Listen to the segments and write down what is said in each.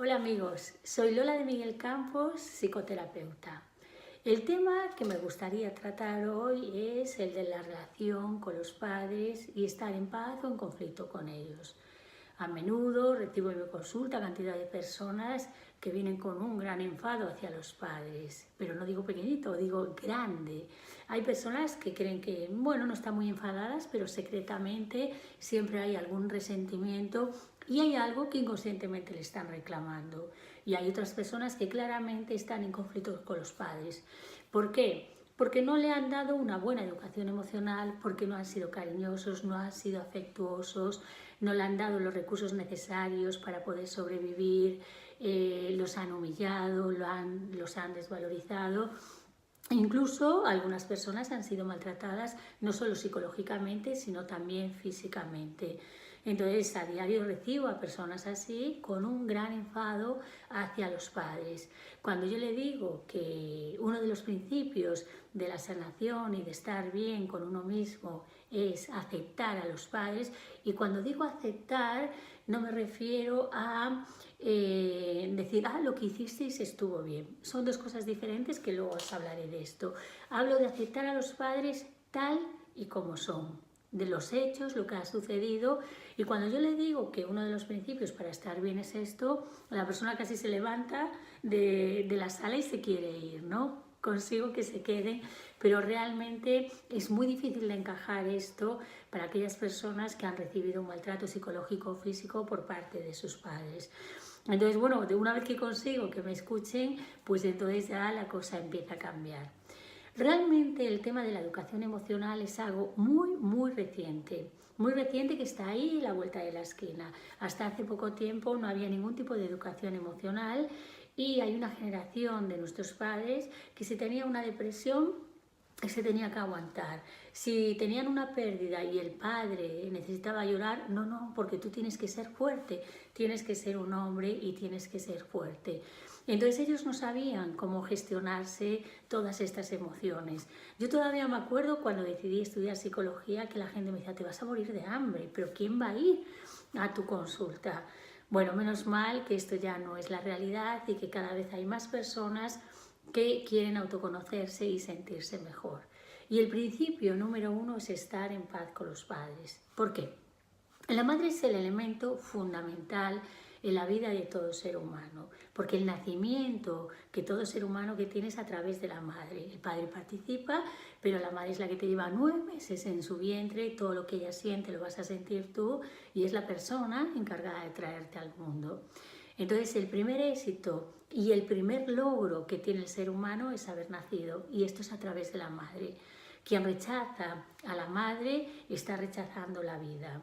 Hola amigos, soy Lola de Miguel Campos, psicoterapeuta. El tema que me gustaría tratar hoy es el de la relación con los padres y estar en paz o en conflicto con ellos. A menudo recibo en mi consulta cantidad de personas que vienen con un gran enfado hacia los padres, pero no digo pequeñito, digo grande. Hay personas que creen que, bueno, no están muy enfadadas, pero secretamente siempre hay algún resentimiento y hay algo que inconscientemente le están reclamando. Y hay otras personas que claramente están en conflicto con los padres. ¿Por qué? Porque no le han dado una buena educación emocional, porque no han sido cariñosos, no han sido afectuosos, no le han dado los recursos necesarios para poder sobrevivir, los han humillado, los han desvalorizado. Incluso algunas personas han sido maltratadas no solo psicológicamente, sino también físicamente. Entonces, a diario recibo a personas así con un gran enfado hacia los padres. Cuando yo le digo que uno de los principios de la sanación y de estar bien con uno mismo es aceptar a los padres, y cuando digo aceptar no me refiero a decir, lo que hicisteis estuvo bien. Son dos cosas diferentes que luego os hablaré de esto. Hablo de aceptar a los padres tal y como son, de los hechos, lo que ha sucedido. Y cuando yo le digo que uno de los principios para estar bien es esto, la persona casi se levanta de la sala y se quiere ir, ¿no? Consigo que se queden, pero realmente es muy difícil de encajar esto para aquellas personas que han recibido un maltrato psicológico o físico por parte de sus padres. Entonces, bueno, de una vez que consigo que me escuchen, pues entonces ya la cosa empieza a cambiar. Realmente el tema de la educación emocional es algo muy reciente que está ahí a la vuelta de la esquina. Hasta hace poco tiempo no había ningún tipo de educación emocional y hay una generación de nuestros padres que si tenía una depresión se tenía que aguantar. Si tenían una pérdida y el padre necesitaba llorar, no, porque tú tienes que ser fuerte, tienes que ser un hombre y tienes que ser fuerte. Entonces ellos no sabían cómo gestionarse todas estas emociones. Yo todavía me acuerdo cuando decidí estudiar psicología que la gente me decía, te vas a morir de hambre, pero ¿quién va a ir a tu consulta? Bueno, menos mal que esto ya no es la realidad y que cada vez hay más personas que quieren autoconocerse y sentirse mejor. Y el principio número uno es estar en paz con los padres. ¿Por qué? La madre es el elemento fundamental en la vida de todo ser humano, porque el nacimiento que todo ser humano que tiene es a través de la madre. El padre participa, pero la madre es la que te lleva 9 meses en su vientre, todo lo que ella siente lo vas a sentir tú y es la persona encargada de traerte al mundo. Entonces el primer éxito y el primer logro que tiene el ser humano es haber nacido, y esto es a través de la madre. Quien rechaza a la madre está rechazando la vida.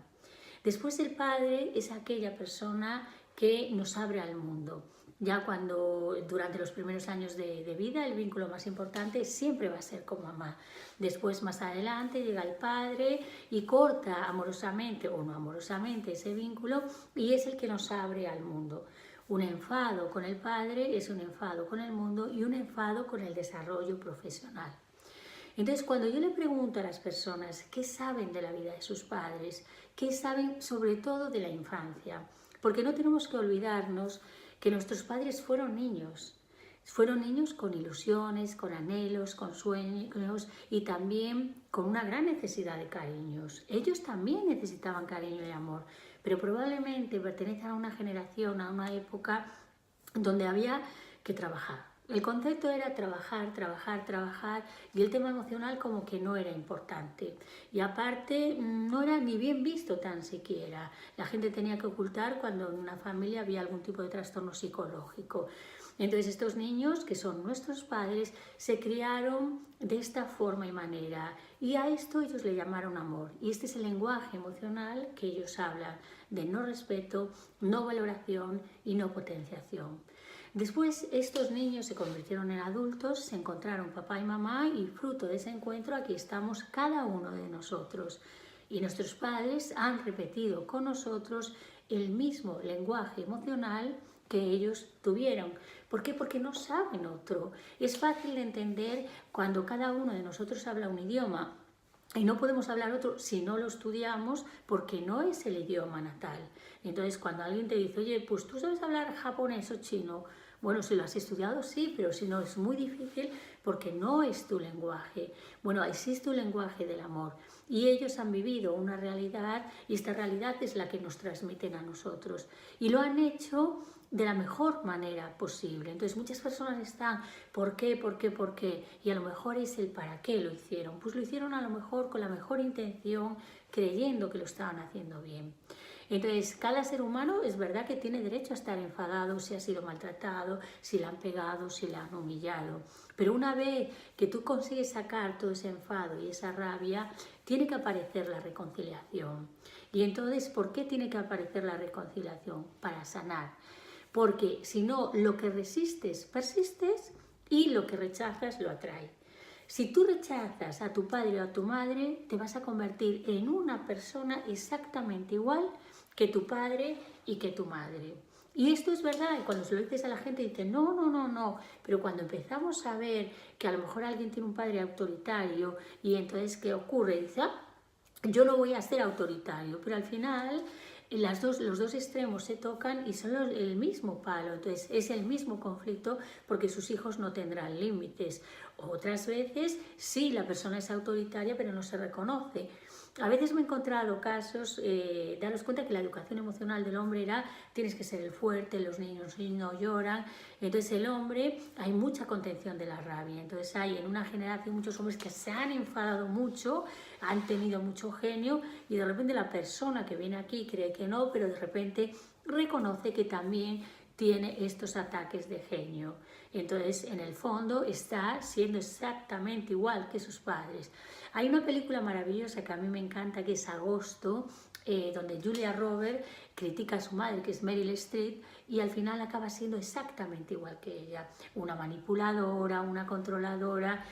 Después el padre es aquella persona que nos abre al mundo. Ya cuando durante los primeros años de vida el vínculo más importante siempre va a ser con mamá. Después más adelante llega el padre y corta amorosamente o no amorosamente ese vínculo y es el que nos abre al mundo. Un enfado con el padre es un enfado con el mundo y un enfado con el desarrollo profesional. Entonces, cuando yo le pregunto a las personas qué saben de la vida de sus padres, qué saben sobre todo de la infancia, porque no tenemos que olvidarnos que nuestros padres fueron niños con ilusiones, con anhelos, con sueños y también con una gran necesidad de cariños. Ellos también necesitaban cariño y amor, pero probablemente pertenecen a una generación, a una época donde había que trabajar. El concepto era trabajar y el tema emocional como que no era importante. Y aparte no era ni bien visto tan siquiera. La gente tenía que ocultar cuando en una familia había algún tipo de trastorno psicológico. Entonces estos niños, que son nuestros padres, se criaron de esta forma y manera. Y a esto ellos le llamaron amor. Y este es el lenguaje emocional que ellos hablan, de no respeto, no valoración y no potenciación. Después estos niños se convirtieron en adultos, se encontraron papá y mamá y fruto de ese encuentro aquí estamos cada uno de nosotros. Y nuestros padres han repetido con nosotros el mismo lenguaje emocional que ellos tuvieron. ¿Por qué? Porque no saben otro. Es fácil de entender cuando cada uno de nosotros habla un idioma. Y no podemos hablar otro si no lo estudiamos porque no es el idioma natal. Entonces, cuando alguien te dice, oye, pues tú sabes hablar japonés o chino, bueno, si lo has estudiado, sí, pero si no, es muy difícil porque no es tu lenguaje. Bueno, existe un lenguaje del amor y ellos han vivido una realidad y esta realidad es la que nos transmiten a nosotros. Y lo han hecho de la mejor manera posible. Entonces muchas personas están, ¿por qué? ¿Por qué? ¿Por qué? Y a lo mejor es el para qué lo hicieron. Pues lo hicieron a lo mejor con la mejor intención, creyendo que lo estaban haciendo bien. Entonces, cada ser humano es verdad que tiene derecho a estar enfadado si ha sido maltratado, si le han pegado, si le han humillado. Pero una vez que tú consigues sacar todo ese enfado y esa rabia, tiene que aparecer la reconciliación. Y entonces, ¿por qué tiene que aparecer la reconciliación? Para sanar. Porque si no, lo que resistes, persistes y lo que rechazas lo atrae. Si tú rechazas a tu padre o a tu madre, te vas a convertir en una persona exactamente igual que tu padre y que tu madre. Y esto es verdad, y cuando se lo dices a la gente dice no, no, no, no, pero cuando empezamos a ver que a lo mejor alguien tiene un padre autoritario y entonces ¿qué ocurre? Dice, yo no voy a ser autoritario, pero al final los dos extremos se tocan y son el mismo palo, entonces es el mismo conflicto porque sus hijos no tendrán límites. Otras veces sí, la persona es autoritaria pero no se reconoce. A veces me he encontrado casos, daros cuenta que la educación emocional del hombre era tienes que ser el fuerte, los niños no lloran, entonces el hombre hay mucha contención de la rabia, entonces hay en una generación muchos hombres que se han enfadado mucho, han tenido mucho genio y de repente la persona que viene aquí cree que no, pero de repente reconoce que también tiene estos ataques de genio. Entonces, en el fondo, está siendo exactamente igual que sus padres. Hay una película maravillosa que a mí me encanta, que es Agosto, donde Julia Roberts critica a su madre, que es Meryl Streep, y al final acaba siendo exactamente igual que ella. Una manipuladora, una controladora.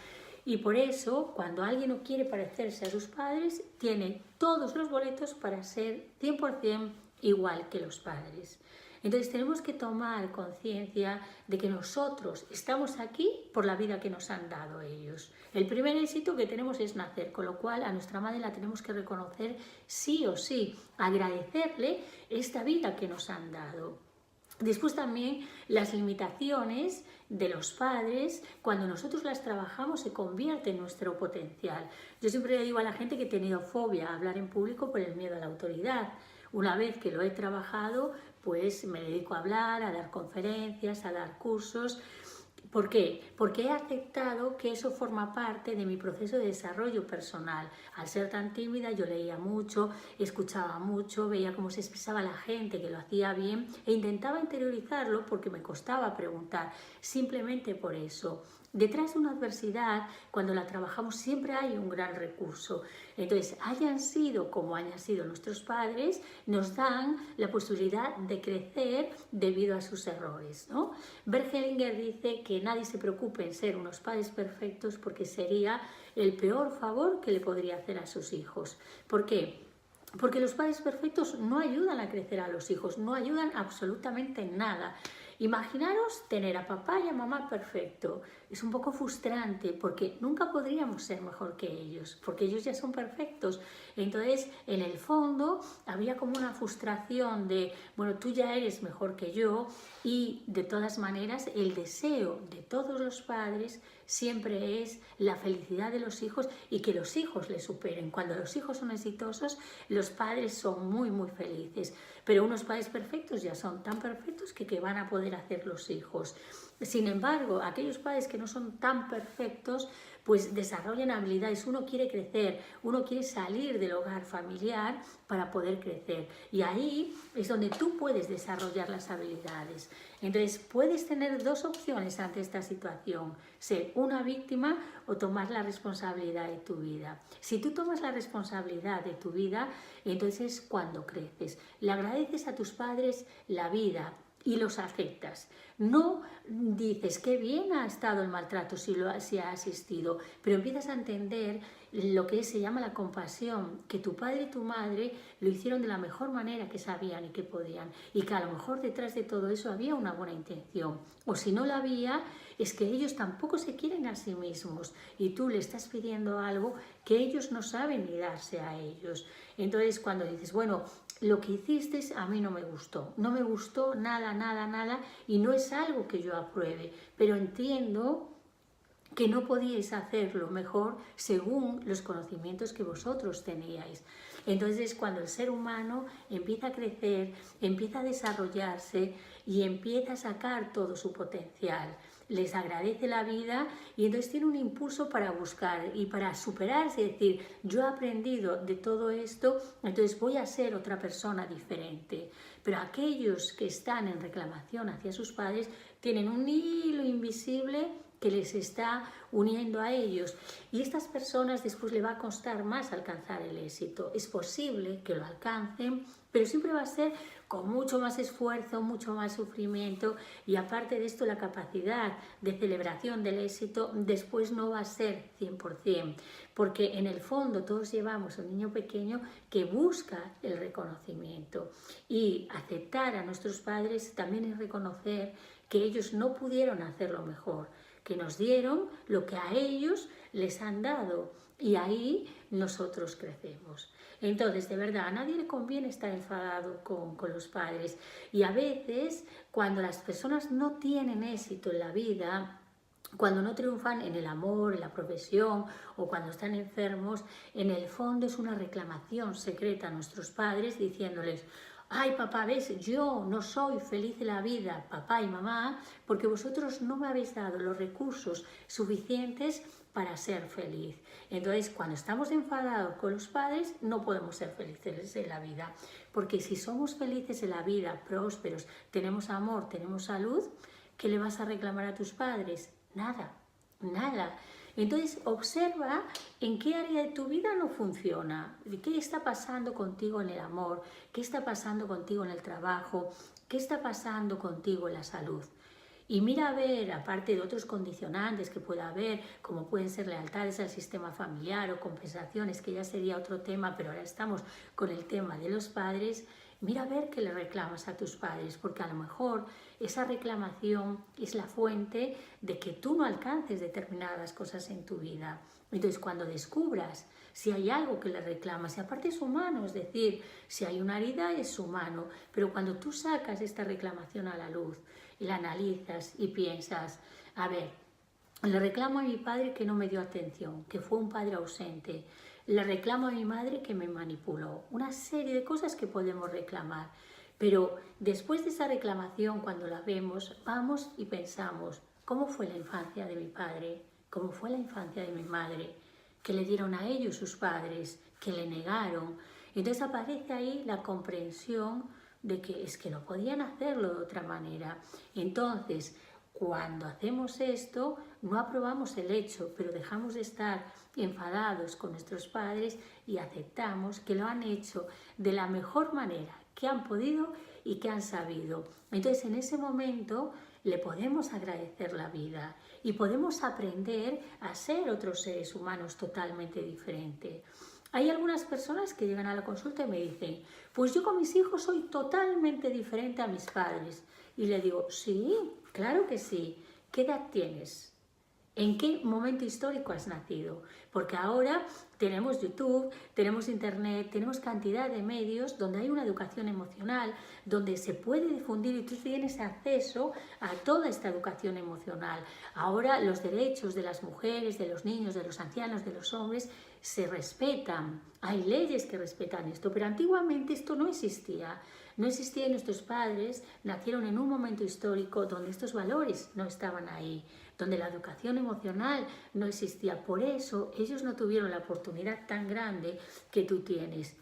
Y por eso, cuando alguien no quiere parecerse a sus padres, tiene todos los boletos para ser 100% igual que los padres. Entonces tenemos que tomar conciencia de que nosotros estamos aquí por la vida que nos han dado ellos. El primer éxito que tenemos es nacer, con lo cual a nuestra madre la tenemos que reconocer sí o sí, agradecerle esta vida que nos han dado. Después también las limitaciones de los padres, cuando nosotros las trabajamos, se convierte en nuestro potencial. Yo siempre le digo a la gente que he tenido fobia a hablar en público por el miedo a la autoridad. Una vez que lo he trabajado, pues me dedico a hablar, a dar conferencias, a dar cursos. ¿Por qué? Porque he aceptado que eso forma parte de mi proceso de desarrollo personal. Al ser tan tímida yo leía mucho, escuchaba mucho, veía cómo se expresaba la gente, que lo hacía bien e intentaba interiorizarlo porque me costaba preguntar, simplemente por eso. Detrás de una adversidad, cuando la trabajamos, siempre hay un gran recurso. Entonces, hayan sido como hayan sido nuestros padres, nos dan la posibilidad de crecer debido a sus errores, ¿no? Bert Hellinger dice que nadie se preocupe en ser unos padres perfectos porque sería el peor favor que le podría hacer a sus hijos. ¿Por qué? Porque los padres perfectos no ayudan a crecer a los hijos, no ayudan absolutamente en nada. Imaginaros tener a papá y a mamá perfecto. Es un poco frustrante porque nunca podríamos ser mejor que ellos, porque ellos ya son perfectos. Entonces, en el fondo, había como una frustración de, bueno, tú ya eres mejor que yo y de todas maneras el deseo de todos los padres siempre es la felicidad de los hijos y que los hijos les superen. Cuando los hijos son exitosos, los padres son muy, muy felices. Pero unos padres perfectos ya son tan perfectos que van a poder hacer los hijos. Sin embargo, aquellos padres que no son tan perfectos, pues desarrollan habilidades. Uno quiere crecer, uno quiere salir del hogar familiar para poder crecer. Y ahí es donde tú puedes desarrollar las habilidades. Entonces, puedes tener dos opciones ante esta situación: ser una víctima o tomar la responsabilidad de tu vida. Si tú tomas la responsabilidad de tu vida, entonces cuando creces, le agradeces a tus padres la vida, y los aceptas. No dices qué bien ha estado el maltrato si ha asistido, pero empiezas a entender lo que se llama la compasión, que tu padre y tu madre lo hicieron de la mejor manera que sabían y que podían, y que a lo mejor detrás de todo eso había una buena intención, o si no la había, es que ellos tampoco se quieren a sí mismos y tú le estás pidiendo algo que ellos no saben ni darse a ellos. Entonces cuando dices, bueno, lo que hiciste a mí no me gustó nada, nada, nada, y no es algo que yo apruebe, pero entiendo que no podíais hacerlo mejor según los conocimientos que vosotros teníais. Entonces, cuando el ser humano empieza a crecer, empieza a desarrollarse y empieza a sacar todo su potencial, les agradece la vida y entonces tiene un impulso para buscar y para superarse, es decir, yo he aprendido de todo esto, entonces voy a ser otra persona diferente. Pero aquellos que están en reclamación hacia sus padres tienen un hilo invisible que les está uniendo a ellos, y estas personas después le va a costar más alcanzar el éxito. Es posible que lo alcancen, pero siempre va a ser con mucho más esfuerzo, mucho más sufrimiento, y aparte de esto la capacidad de celebración del éxito después no va a ser 100%, porque en el fondo todos llevamos un niño pequeño que busca el reconocimiento, y aceptar a nuestros padres también es reconocer que ellos no pudieron hacerlo mejor, que nos dieron lo que a ellos les han dado, y ahí nosotros crecemos. Entonces, de verdad, a nadie le conviene estar enfadado con los padres, y a veces cuando las personas no tienen éxito en la vida, cuando no triunfan en el amor, en la profesión, o cuando están enfermos, en el fondo es una reclamación secreta a nuestros padres diciéndoles: ay, papá, ves, yo no soy feliz en la vida, papá y mamá, porque vosotros no me habéis dado los recursos suficientes para ser feliz. Entonces, cuando estamos enfadados con los padres, no podemos ser felices en la vida, porque si somos felices en la vida, prósperos, tenemos amor, tenemos salud, ¿qué le vas a reclamar a tus padres? Nada, nada. Entonces observa en qué área de tu vida no funciona, qué está pasando contigo en el amor, qué está pasando contigo en el trabajo, qué está pasando contigo en la salud. Y mira a ver, aparte de otros condicionantes que pueda haber, como pueden ser lealtades al sistema familiar o compensaciones, que ya sería otro tema, pero ahora estamos con el tema de los padres. Mira a ver qué le reclamas a tus padres, porque a lo mejor esa reclamación es la fuente de que tú no alcances determinadas cosas en tu vida. Entonces, cuando descubras si hay algo que le reclamas, y aparte es humano, es decir, si hay una herida es humano, pero cuando tú sacas esta reclamación a la luz y la analizas y piensas, a ver, le reclamo a mi padre que no me dio atención, que fue un padre ausente, le reclamo a mi madre que me manipuló, una serie de cosas que podemos reclamar. Pero después de esa reclamación, cuando la vemos, vamos y pensamos, ¿cómo fue la infancia de mi padre? ¿Cómo fue la infancia de mi madre? ¿Qué le dieron a ellos sus padres? ¿Qué le negaron? Entonces aparece ahí la comprensión de que es que no podían hacerlo de otra manera. Entonces, cuando hacemos esto, no aprobamos el hecho, pero dejamos de estar enfadados con nuestros padres y aceptamos que lo han hecho de la mejor manera que han podido y que han sabido. Entonces, en ese momento le podemos agradecer la vida y podemos aprender a ser otros seres humanos totalmente diferentes. Hay algunas personas que llegan a la consulta y me dicen, pues yo con mis hijos soy totalmente diferente a mis padres. Y le digo, sí, claro que sí. ¿Qué edad tienes? ¿En qué momento histórico has nacido? Porque ahora tenemos YouTube, tenemos Internet, tenemos cantidad de medios donde hay una educación emocional, donde se puede difundir y tú tienes acceso a toda esta educación emocional. Ahora los derechos de las mujeres, de los niños, de los ancianos, de los hombres se respetan. Hay leyes que respetan esto, pero antiguamente esto no existía. No existía y nuestros padres nacieron en un momento histórico donde estos valores no estaban ahí, donde la educación emocional no existía. Por eso ellos no tuvieron la oportunidad tan grande que tú tienes.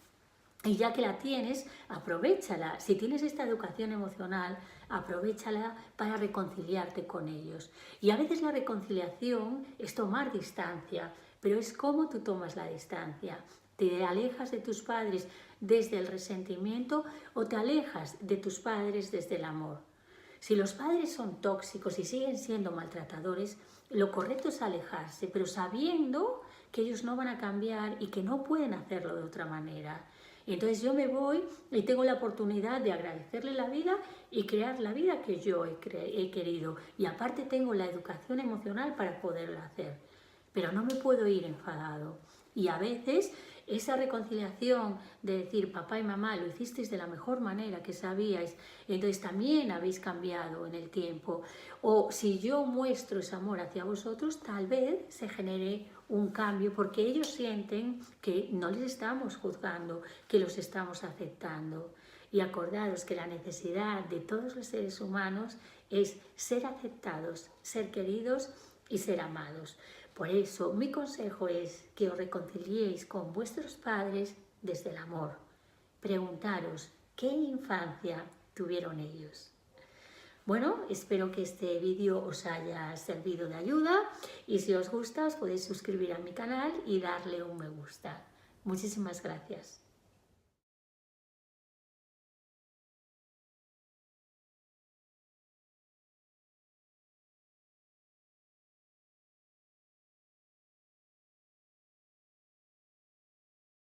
Y ya que la tienes, aprovéchala. Si tienes esta educación emocional, aprovéchala para reconciliarte con ellos. Y a veces la reconciliación es tomar distancia, pero es cómo tú tomas la distancia. ¿Te alejas de tus padres desde el resentimiento o te alejas de tus padres desde el amor? Si los padres son tóxicos y siguen siendo maltratadores, lo correcto es alejarse, pero sabiendo que ellos no van a cambiar y que no pueden hacerlo de otra manera. Entonces yo me voy y tengo la oportunidad de agradecerle la vida y crear la vida que yo he querido. Y aparte tengo la educación emocional para poderlo hacer. Pero no me puedo ir enfadado. Y a veces esa reconciliación de decir, papá y mamá, lo hicisteis de la mejor manera que sabíais, entonces también habéis cambiado en el tiempo. O si yo muestro ese amor hacia vosotros, tal vez se genere un cambio, porque ellos sienten que no les estamos juzgando, que los estamos aceptando. Y acordaros que la necesidad de todos los seres humanos es ser aceptados, ser queridos y ser amados. Por eso mi consejo es que os reconciliéis con vuestros padres desde el amor. Preguntaros qué infancia tuvieron ellos. Bueno, espero que este vídeo os haya servido de ayuda y si os gusta os podéis suscribir a mi canal y darle un me gusta. Muchísimas gracias.